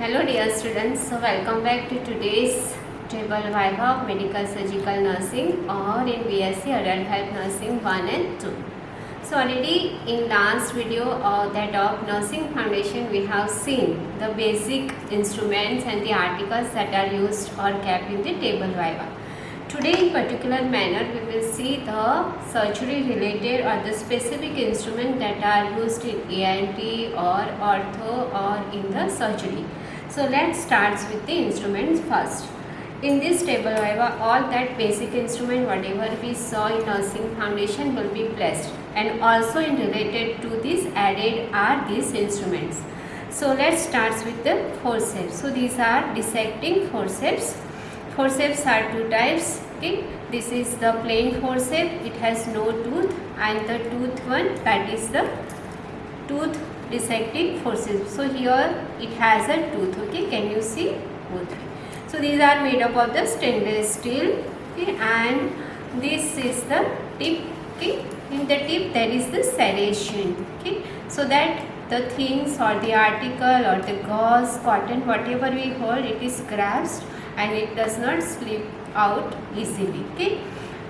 Hello dear students, so welcome back to today's table viva of medical surgical nursing or in BSc adult health nursing 1 and 2. So already in last video that of nursing foundation we have seen the basic instruments and the articles that are used or kept in the table viva. Today in particular manner we will see the surgery related or the specific instrument that are used in ENT or ortho or in the surgery. So let's start with the instruments first. In this table viva all that basic instrument whatever we saw in nursing foundation will be placed, and also in related to this added are these instruments. So let's start with the forceps. So these are dissecting forceps. Forceps are two types. Okay, this is the plain forceps, it has no tooth, and the tooth one, that is the tooth dissecting forceps. So here it has a tooth. Okay, can you see both? So these are made up of the stainless steel. Okay, and this is the tip. Okay, in the tip there is the serration. Okay, so that the things or the article or the gauze, cotton, whatever we hold, it is grasped and it does not slip out easily. Okay,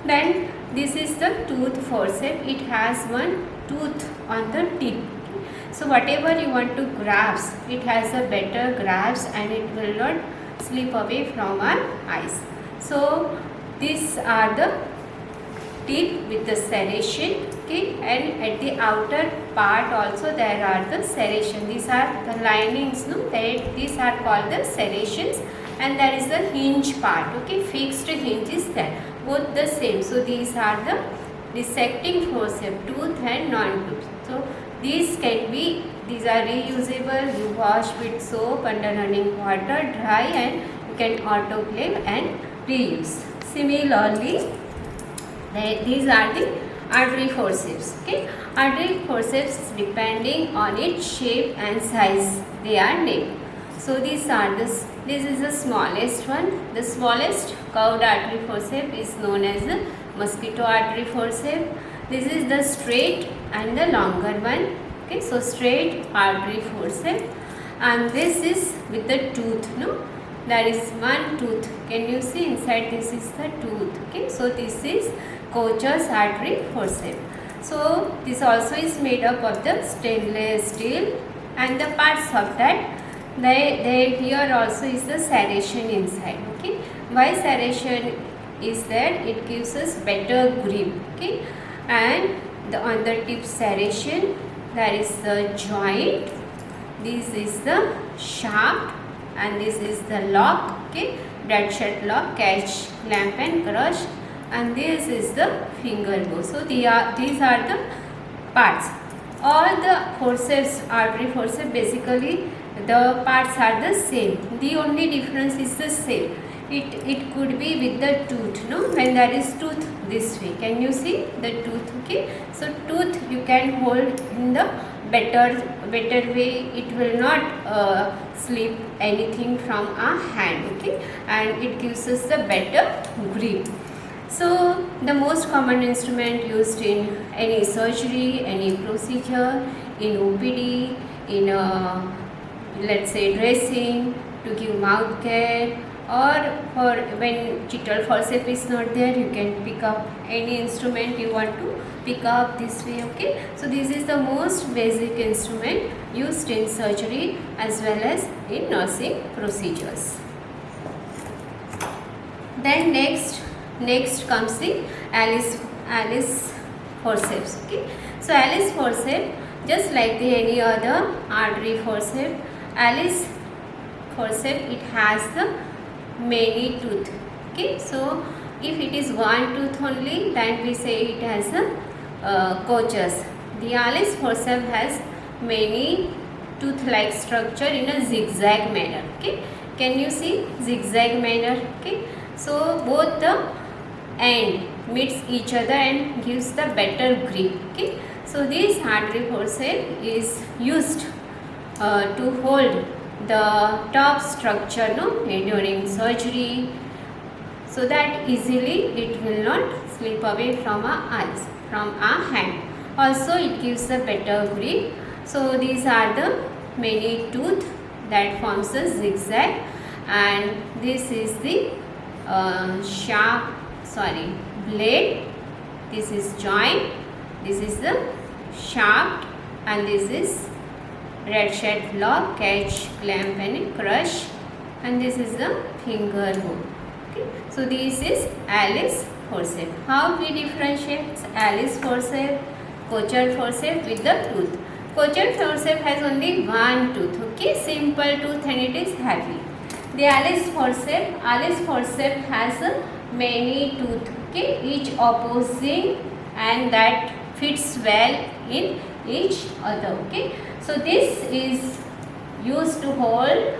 then this is the tooth forceps. It has one tooth on the tip. So whatever you want to grasp, it has a better grasp and it will not slip away from our eyes. So these are the tip with the serration. Okay, and at the outer part also there are the serration. These are the linings, no? These are called the serrations, and there is the hinge part. Okay, fixed hinge is there, both the same. So these are the dissecting forceps, tooth and non-tooth. So these are reusable. You wash with soap under running water, dry, and you can autoclave and reuse. Similarly, these are the artery forceps. Okay, artery forceps, depending on its shape and size, they are named. So these are this is the smallest one. The smallest curved artery forceps is known as the mosquito artery forceps. This is the straight and the longer one. Okay, so straight artery forceps, and this is with the tooth. No, there is one tooth. Can you see inside? This is the tooth. Okay, so this is Kocher's artery forceps. So this also is made up of the stainless steel, and the parts of that, they here also is the serration inside. Okay, why serration is there? It gives us better grip. Okay, and on the tip serration there is the joint, this is the shaft, and this is the lock. Okay, dead shut lock, catch, clamp and crush, and this is the finger bow. So these are the parts. All the forceps, artery forceps, basically the parts are the same. The only difference is the same. It could be with the tooth. No, when there is tooth this way, can you see the tooth? Okay, so tooth you can hold in the better way. It will not slip anything from our hand. Okay, and it gives us the better grip. So the most common instrument used in any surgery, any procedure, in OPD, in let's say dressing, to give mouth care, or for when chital forceps is not there, you can pick up any instrument you want to pick up this way. Okay, so this is the most basic instrument used in surgery as well as in nursing procedures. Then next comes the Alice forceps. Okay, so Alice forceps, just like any other artery forceps, Alice forceps, it has the many tooth. Okay, so if it is one tooth only, then we say it has a Kocher's. The Alice forceps has many tooth-like structure in a zigzag manner. Okay, can you see zigzag manner? Okay, so both the end meets each other and gives the better grip. Okay, so this artery forceps is used to hold the top structure, no, during surgery, so that easily it will not slip away from our eyes, from our hand. Also it gives a better grip. So these are the many tooth that forms a zigzag, and this is the blade. This is joint, this is the shaft, and this is ratchet lock, catch, clamp and crush, and this is the finger bow. Okay, so this is Allis forceps. How we differentiate Allis forceps, Cochrane forceps with the tooth? Cochrane forceps has only one tooth, okay, simple tooth, and it is heavy. The Allis forceps has many tooth, okay, each opposing, and that fits well in each other. Okay, so this is used to hold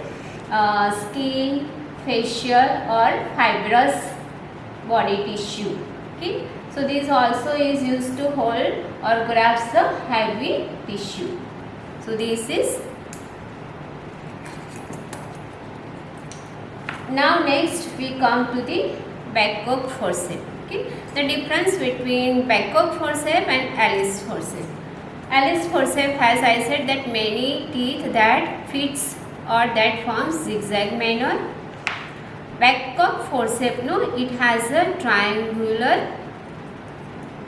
skin, facial or fibrous body tissue. Okay, so this also is used to hold or grasp the heavy tissue. So this is. Now next we come to the Babcock forceps. Okay, the difference between Babcock forceps and Allis forceps. Allis forceps has, I said, that many teeth that fits or that forms zigzag manner. Babcock forceps, no, it has a triangular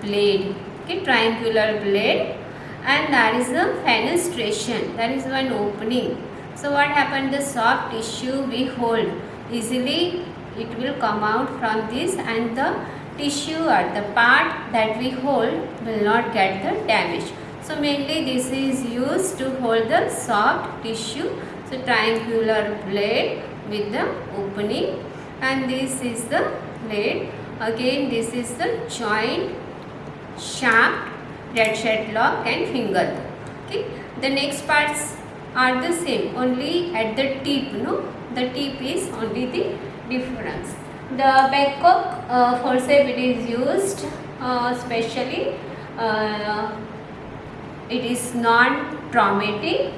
blade. Okay, triangular blade, and there is a fenestration. There is one opening. So what happened? The soft tissue we hold easily, it will come out from this, and the tissue or the part that we hold will not get the damage. So mainly this is used to hold the soft tissue. So triangular blade with the opening, and this is the blade. Again this is the joint, shaft, ratchet lock and finger. Okay, the next parts are the same, only at the tip, no, the tip is only the difference. The Babcock forceps, it is used specially, it is non-traumatic,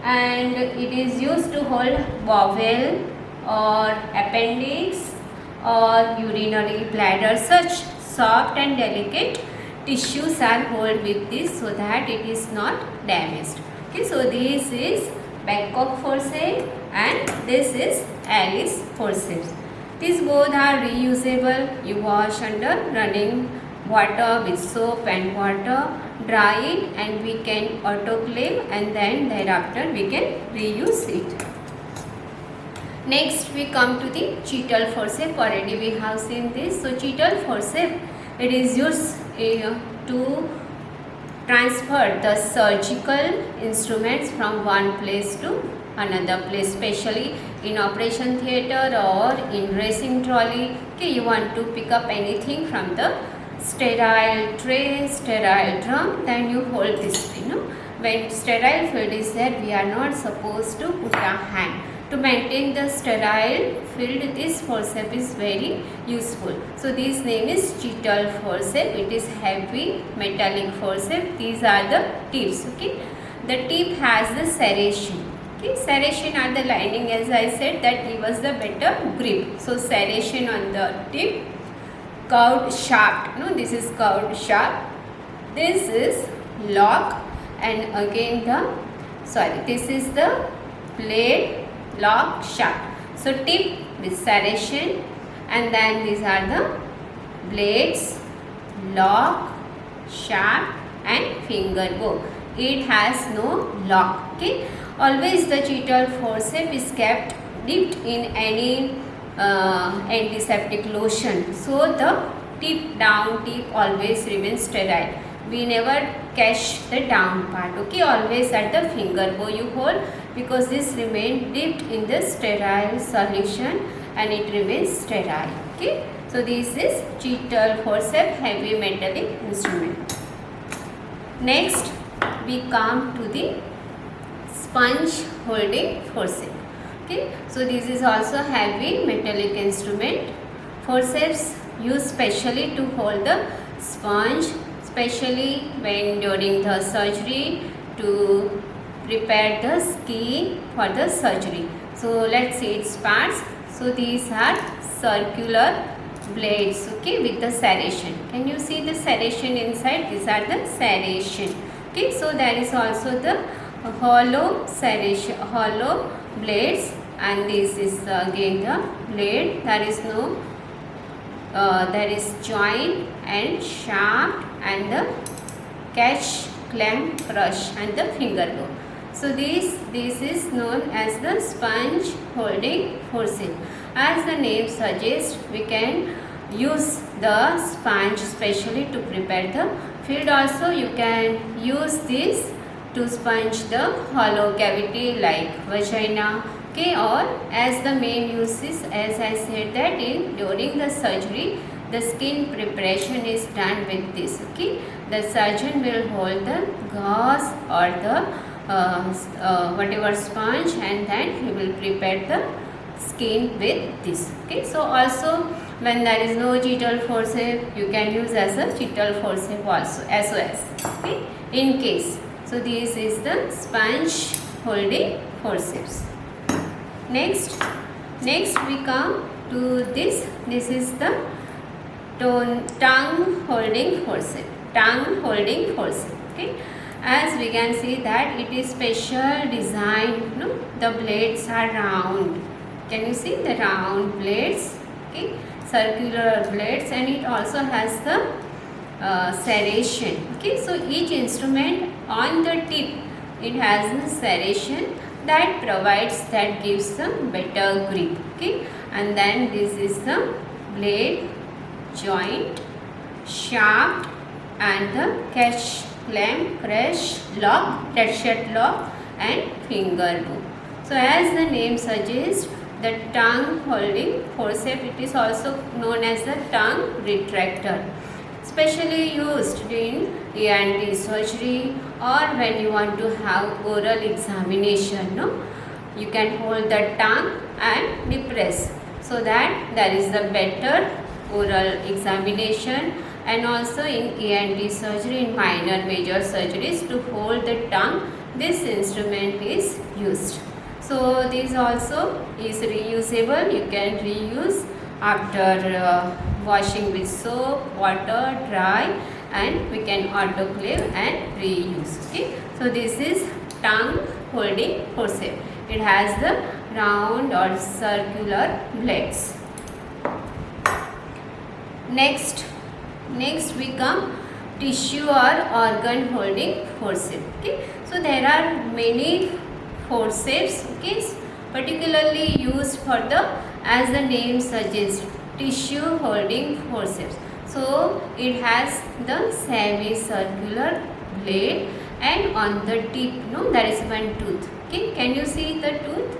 and it is used to hold bowel or appendix or urinary bladder. Such soft and delicate tissues are held with this, so that it is not damaged. Okay, so this is Babcock forceps and this is Allis forceps. These both are reusable. You wash under running water with soap and water, dry it, and we can autoclave, and then thereafter we can reuse it. Next we come to the Cheadle forceps. Already we have seen this. So Cheadle forceps, it is used to transfer the surgical instruments from one place to another place, especially in operation theatre or in racing trolley. Okay, you want to pick up anything from the sterile tray, sterile drum, then you hold this, when sterile field is there, we are not supposed to put our hand. To maintain the sterile field, this forceps is very useful. So this name is Cheadle forceps. It is heavy metallic forceps. These are the tips. Okay, the tip has the serration. Okay, serration are the lining, as I said, that give us the better grip. So serration on the tip, curved shaft. No, this is curved shaft. This is lock, and again this is the blade, lock, shaft. So tip with serration, and then these are the blades, lock, shaft and finger bow. It has no lock. Okay, always the Cheadle forceps is kept dipped in any antiseptic lotion, so the down tip always remains sterile. We never catch the down part. Okay, always at the finger bow you hold, because this remains dipped in the sterile solution and it remains sterile. Okay, so this is Cheadle forceps, heavy metallic instrument. Next we come to the sponge holding forceps. Okay, so this is also heavy metallic instrument. Forceps used specially to hold the sponge, especially when during the surgery, to prepare the skin for the surgery. So let's see its parts. So these are circular blades, okay, with the serration. Can you see the serration inside? These are the serration. Okay, so there is also the hollow serration, hollow blades, and this is again the blade. There is joint and shaft and the catch, clamp, crush and the finger bow. So this is known as the sponge holding forceps. As the name suggests, we can use the sponge specially to prepare the field. Also you can use this to sponge the hollow cavity like vagina. Okay, or as the main use is, as I said, that during the surgery the skin preparation is done with this. Okay, the surgeon will hold the gauze or the whatever sponge, and then he will prepare the skin with this. Okay, so also when there is no Cheatle forceps, you can use as a Cheatle forceps also, SOS. Okay, in case. So this is the sponge holding forceps. Next we come to this. This is the tongue holding forceps. Tongue holding forceps. Okay, as we can see that it is special design. No, the blades are round. Can you see the round blades? Okay, circular blades, and it also has the serration. Okay, so each instrument on the tip, it has a serration that gives them better grip. Okay, and then this is the blade, joint, shaft and the catch, clamp, crush, lock, dead lock and finger bow. So as the name suggests, the tongue holding forceps, it is also known as the tongue retractor, specially used in ENT surgery or when you want to have oral examination. No, you can hold the tongue and depress, so that there is the better oral examination. And also in ENT surgery, in minor major surgeries, to hold the tongue, this instrument is used. So this also is reusable. You can reuse after washing with soap, water, dry, and we can autoclave and reuse. Okay, so this is tongue holding forceps. It has the round or circular blades. Next we come tissue or organ holding forceps. Okay, so there are many forceps, okay, particularly used for the, as the name suggests, tissue holding forceps. So it has the semicircular blade, and on the tip, no, there is one tooth. Okay, can you see the tooth?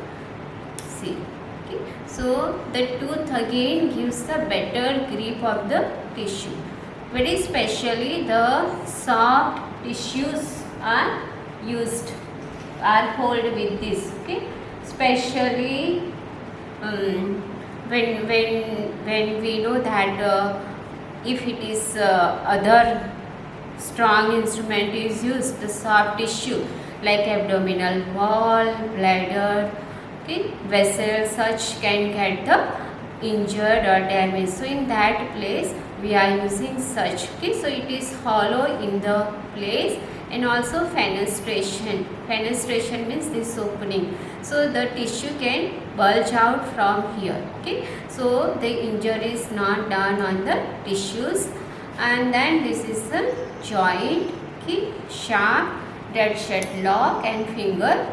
See. Okay, so the tooth again gives the better grip of the tissue. Very specially, the soft tissues are used, are held with this. Okay, especially when we know that if it is other strong instrument is used, the soft tissue like abdominal wall, bladder, okay, vessels, such can get the injured or damaged. So in that place we are using such. Okay, so it is hollow in the place, and also fenestration. Fenestration means this opening, so the tissue can bulge out from here. Okay, so the injury is not done on the tissues. And then this is the joint, okay, shaft, dead shed lock and finger.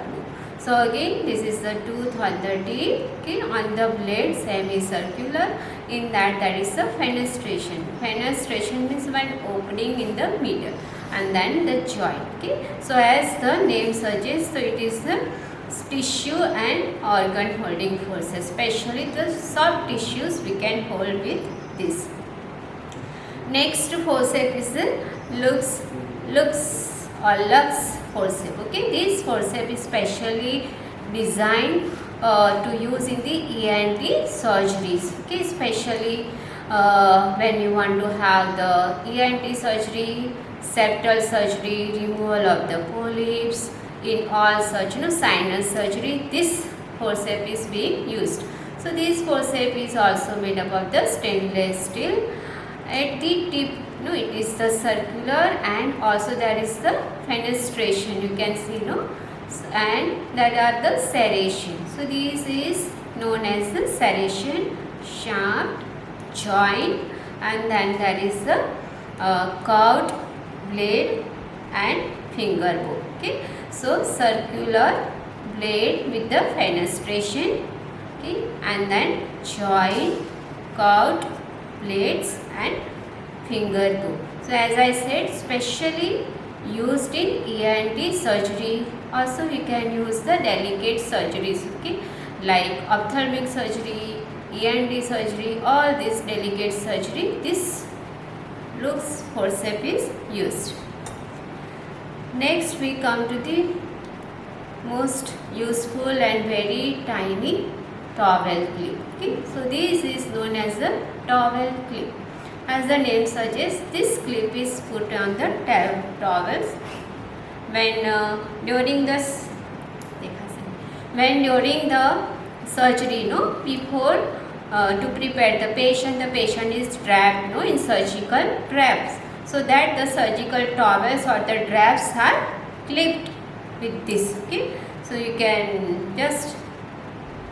So again this is the tooth on the tip, okay, on the blade semicircular. In that there is a fenestration. Fenestration means one opening in the middle, and then the joint. Okay, so as the name suggests, so it is the tissue and organ holding forceps, especially the soft tissues we can hold with this. Next forceps is the lux forceps. Okay, this forceps is specially designed to use in the ENT surgeries. Okay, especially when you want to have the ENT surgery, septal surgery, removal of the polyps, in all such sinus surgery, this forceps is being used. So this forceps is also made up of the stainless steel. At the tip, it is the circular, and also there is the fenestration, you can see, and there are the serrations. So this is known as the serration, shaft, joint, and then there is the curved blade and finger bow. Okay, so circular blade with the fenestration, okay, and then joint, curved blades and finger bow. So as I said, specially used in ENT surgery. Also we can use the delicate surgeries, okay, like ophthalmic surgery, ENT surgery, all this delicate surgery, this Luke's forceps is used. Next we come to the most useful and very tiny towel clip. Okay, so this is known as the towel clip. As the name suggests, this clip is put on the towels when during the surgery, before to prepare the patient is trapped in surgical traps, so that the surgical towels or the drapes are clipped with this. Okay, so you can just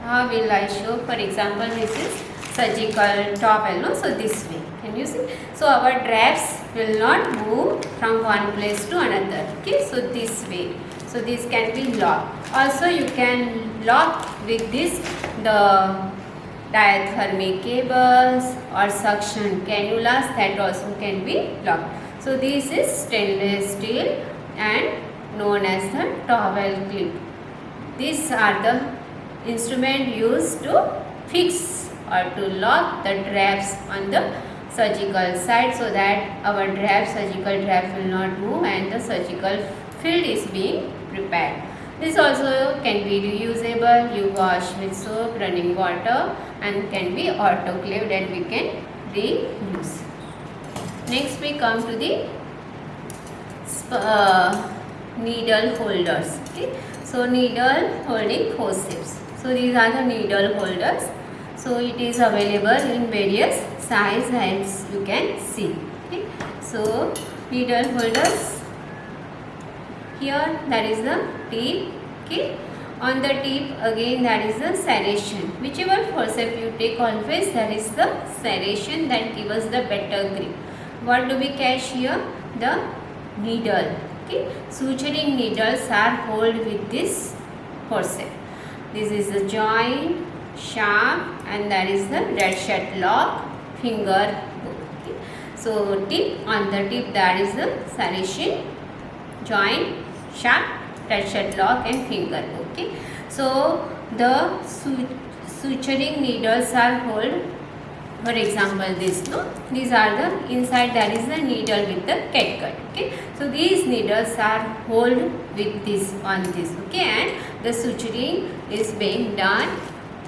how will I show? For example, this is surgical towel, so this way, can you see? So our drapes will not move from one place to another. Okay, so this way, so this can be locked. Also you can lock with this the diathermy cables or suction cannulas, that also can be locked. So this is stainless steel and known as the towel clip. These are the instrument used to fix or to lock the drapes on the surgical side, so that our surgical drap will not move and the surgical field is being prepared. This also can be reusable. You wash with soap, running water, and can be autoclaved and we can reuse. Next we come to the needle holders. Okay, so needle holding forceps. So these are the needle holders. So it is available in various size as you can see. Okay, so needle holders. Here there is the tip. Okay, on the tip again there is the serration. Whichever forceps you take, always there is the serration that gives us the better grip. What do we catch here? The needle. Okay, suturing needles are held with this forceps. This is the joint, shaft, and there is the ratchet lock, finger hook. Okay, so tip, on the tip there is the serration, joint, shaft, ratchet lock and finger hook. Okay, so the suturing needles are held. For example, these are the inside there is the needle with the catgut. Okay, so these needles are held with this on this. Okay, and the suturing is being done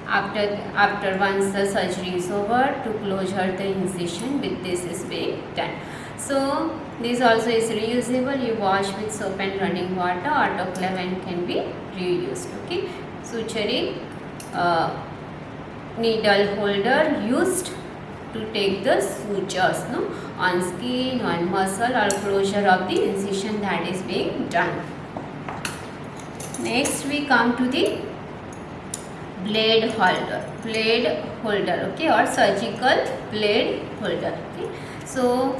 after once the surgery is over, to closure the incision with this is being done. So this also is reusable. You wash with soap and running water, autoclave and can be reused. Okay, suturing needle holder used to take the sutures on skin, on muscle, or closure of the incision that is being done. Next we come to the blade holder, okay, or surgical blade holder. Okay, so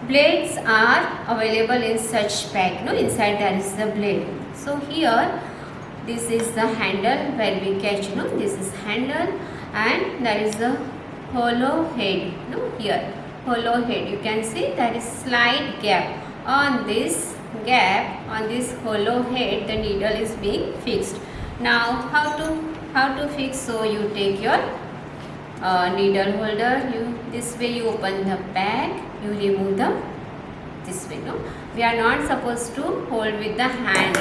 blades are available in such pack. Inside there is the blade. So here this is the handle where we catch. This is handle, and there is the hollow head. Here hollow head, you can see there is slight gap. On this gap, on this hollow head, the needle is being fixed. Now how to fix? So you take your needle holder, this way you open the bag, you remove this way. We are not supposed to hold with the hand.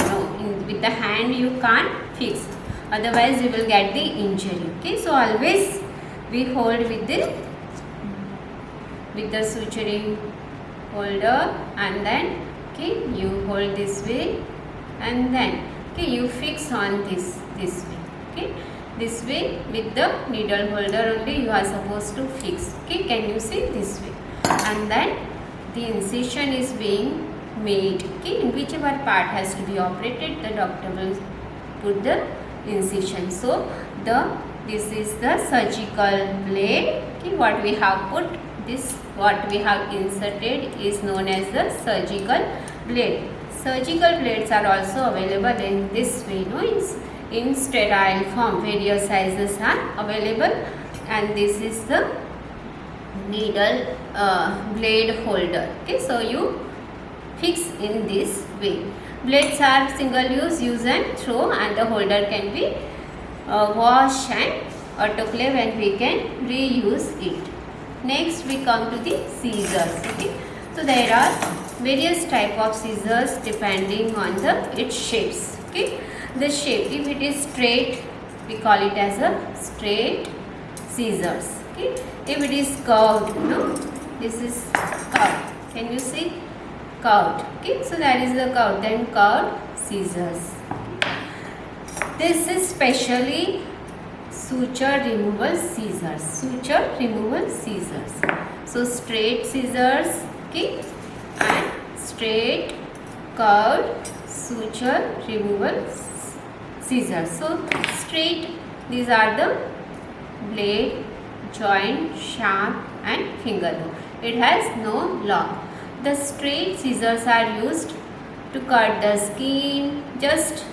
With the hand you can't fix, otherwise you will get the injury. Okay, so always we hold with the suturing holder, and then you hold this way, and then you fix on this way. Okay, this way with the needle holder only you are supposed to fix. Okay, can you see this way? And then the incision is being made. Okay, in whichever part has to be operated, the doctor will put the incision. So this is the surgical blade. Okay, what we have put, this what we have inserted is known as the surgical blade. Surgical blades are also available in this way, no, in sterile form. Various sizes are available, and this is the needle blade holder. Okay, so you fix in this way. Blades are single use and throw, and the holder can be wash and autoclave, and we can reuse it. Next we come to the scissors. Okay, so there are various type of scissors depending on its shapes. Okay, the shape, if it is straight, we call it as a straight scissors. Okay, if it is curved, this is curved. Can you see? Curved. Okay, so that is the curved, then curved scissors. This is specially suture removal scissors. Suture removal scissors. So straight scissors, okay, and straight, curved, suture removal scissors. So straight, these are the blade, joint, sharp, and finger lobe. It has no lock. The straight scissors are used to cut the skin just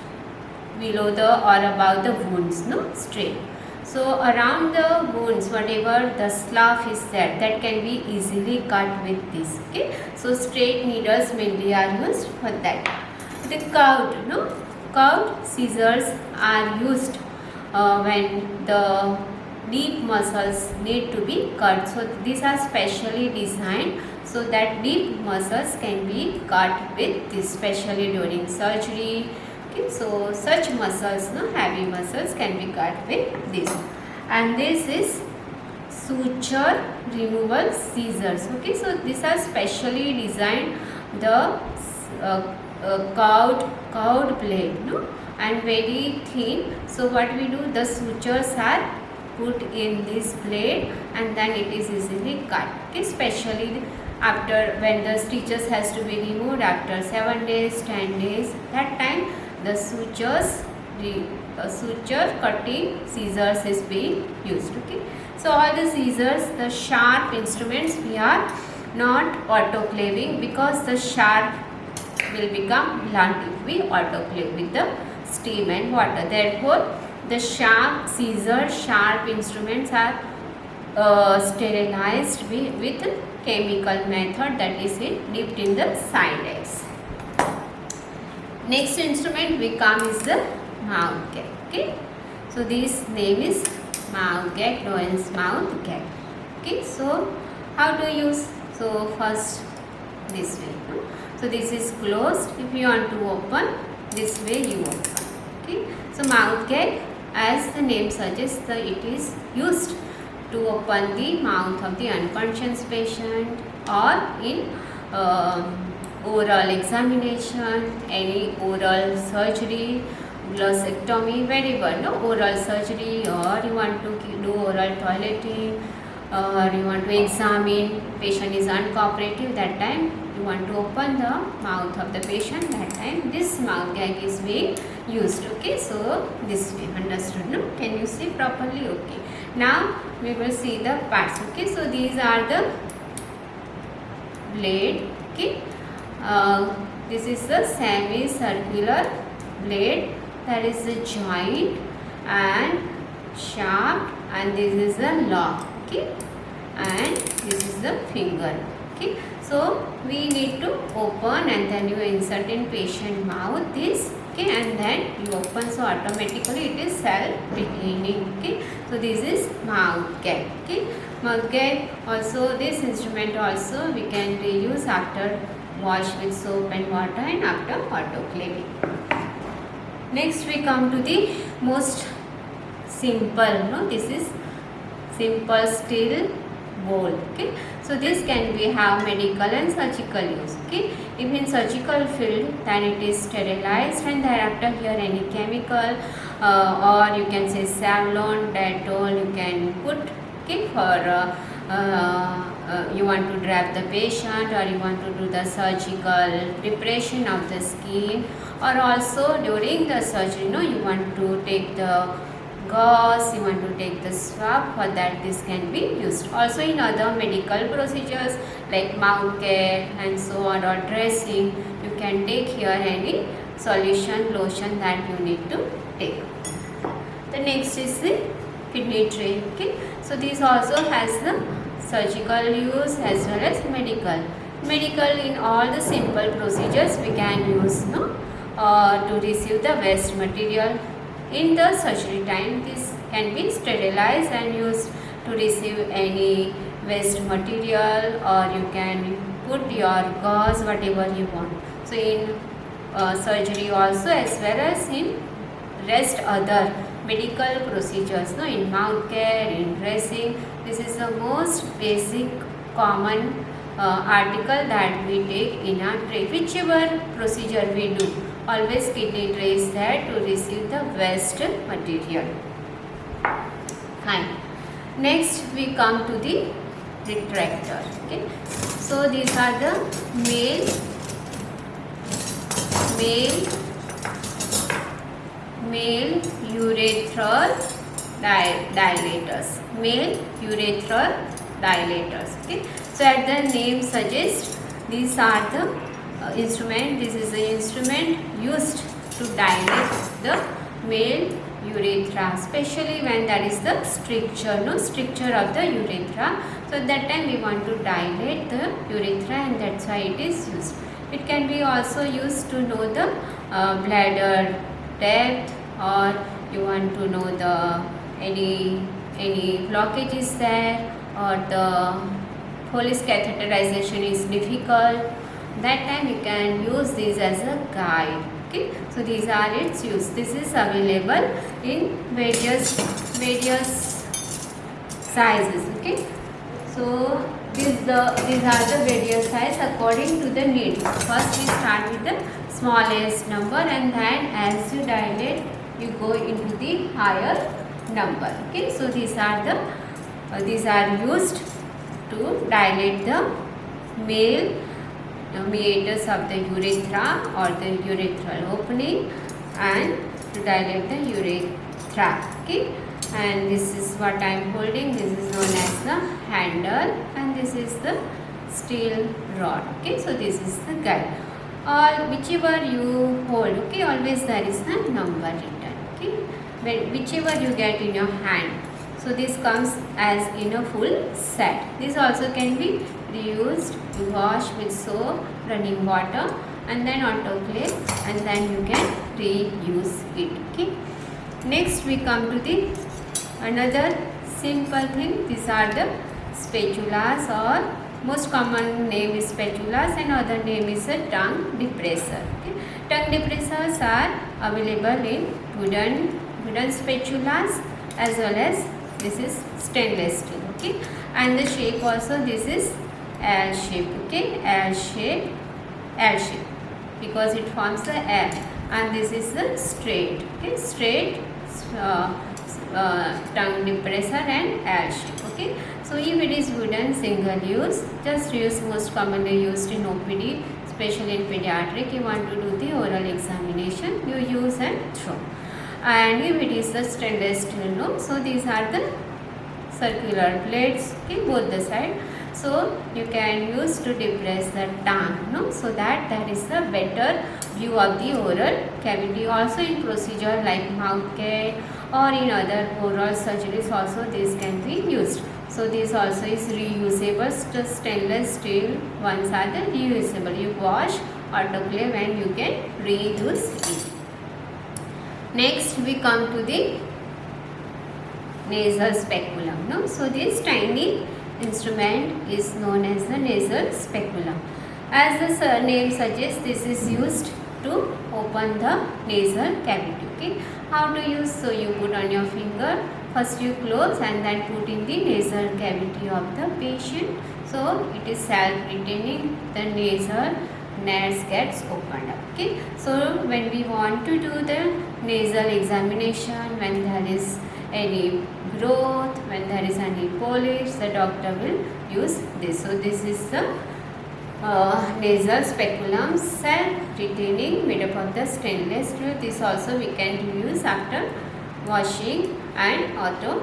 below the or above the wounds, straight. So around the wounds, whatever the slough is there, that can be easily cut with this. Okay, so straight needles mainly are used for that. The curved scissors are used when the deep muscles need to be cut. So these are specially designed so that deep muscles can be cut with this, especially during surgery. Okay, so such muscles, heavy muscles can be cut with this. And this is suture removal scissors. Okay, so these are specially designed, the curved blade, and very thin. So what we do, the sutures are put in this blade, and then it is easily cut. Okay, especially after when the stitches has to be removed after 7 days, 10 days, that time the suture cutting scissors is being used. Okay, so all the scissors, the sharp instruments, we are not autoclaving because the sharp will become blunt if we autoclave with the steam and water. Therefore the sharp scissors, sharp instruments are sterilized with chemical method, that is dipped in the Sidex. Next instrument we come is the mouth gag. Okay, so this name is mouth gag, Doyle's mouth gag. Okay, so how to use? So first this way. So this is closed. If you want to open, this way you open. Okay, so mouth gag, as the name suggests, it is used to open the mouth of the unconscious patient, or in oral examination, any oral surgery, glossectomy, wherever, oral surgery, or you want to do oral toileting, or you want to examine, patient is uncooperative, that time you want to open the mouth of the patient, that time this mouth gag is being used. Okay, so this way, understood, Can you see properly? Okay, now we will see the parts. Okay, so these are the blade. Okay, this is the semi-circular blade, that is the joint and sharp, and this is the lock. Okay, and this is the finger. Okay, so we need to open, and then you insert in patient mouth this. Okay, and then you open, so automatically it is self-retaining. Okay, so this is mouth gag. Okay, mouth gag also, this instrument also we can reuse after wash with soap and water and after autoclaving. Next we come to the most simple, this is simple steel bowl. Okay, so this can be have medical and surgical use. Okay, if in surgical field, then it is sterilized, and thereafter here any chemical or you can say Savlon, Dettol you can put, okay, for you want to drape the patient, or you want to do the surgical preparation of the skin, or also during the surgery, you want to take the gauze, you want to take the swab. For that this can be used. Also in other medical procedures like mouth care and so on, or dressing, you can take here any solution, lotion that you need to take. The next is the kidney tray. Okay, so this also has the surgical use as well as medical. In all the simple procedures we can use to receive the waste material. In the surgery time, this can be sterilized and used to receive any waste material, or you can put your gauze, whatever you want. So in surgery also, as well as in rest other medical procedures, in mouth care, in dressing, this is the most basic common article that we take in our tray. Whichever procedure we do, always kidney tray is there to receive the waste material. Fine. Next we come to the retractor. Okay, so these are the male urethral dilators. Male urethral dilators. Okay, so as the name suggests, these are the instrument. This is the instrument used to dilate the male urethra, especially when there is the stricture of the urethra. So at that time we want to dilate the urethra, and that's why it is used. It can be also used to know the bladder depth, or you want to know the any blockage is there, or the Foley's catheterization is difficult. That time you can use this as a guide. Okay, so these are its use. This is available in various sizes. Okay, so these are the various size according to the need. First we start with the smallest number, and then as you dilate you go into the higher number. Okay, so these are used to dilate the male meatus of the urethra or the urethral opening, and to dilate the urethra. Okay, and this is what I am holding. This is known as the handle, and this is the steel rod. Okay, so this is the guide. Or whichever you hold, okay, always there is the number written. Okay, whichever you get in your hand. So this comes as in a full set. This also can be reused. You wash with soap, running water, and then autoclave, and then you can reuse it. Okay. Next we come to the another simple thing. These are the spatulas, or most common name is spatulas, and other name is a tongue depressor. Okay. Tongue depressors are available in wooden spatulas, as well as this is stainless steel. Okay, and the shape also, this is L shape. Okay, L shape, because it forms the L, and this is the straight. Okay, straight tongue depressor and L shape. Okay, so if it is wooden single use, just use most commonly used in OPD, especially in pediatric. You want to do the oral examination, you use and throw. And if it is the stainless steel, so these are the circular plates, okay, both the side. So you can use to depress the tongue, so that there is a better view of the oral cavity. Also in procedure like mouth care or in other oral surgeries also this can be used. So this also is reusable. Just stainless steel ones are the reusable. You wash, autoclave, and you can reuse it. Next we come to the nasal speculum. So this tiny instrument is known as the nasal speculum. As the name suggests, this is used to open the nasal cavity. Okay, how to use? So you put on your finger, first you close and then put in the nasal cavity of the patient. So it is self-retaining, the nasal nares gets opened up. Okay, so when we want to do the nasal examination, when there is any growth, when there is any polish, the doctor will use this. So this is the nasal speculum self-retaining made up of the stainless steel. This also we can use after washing and auto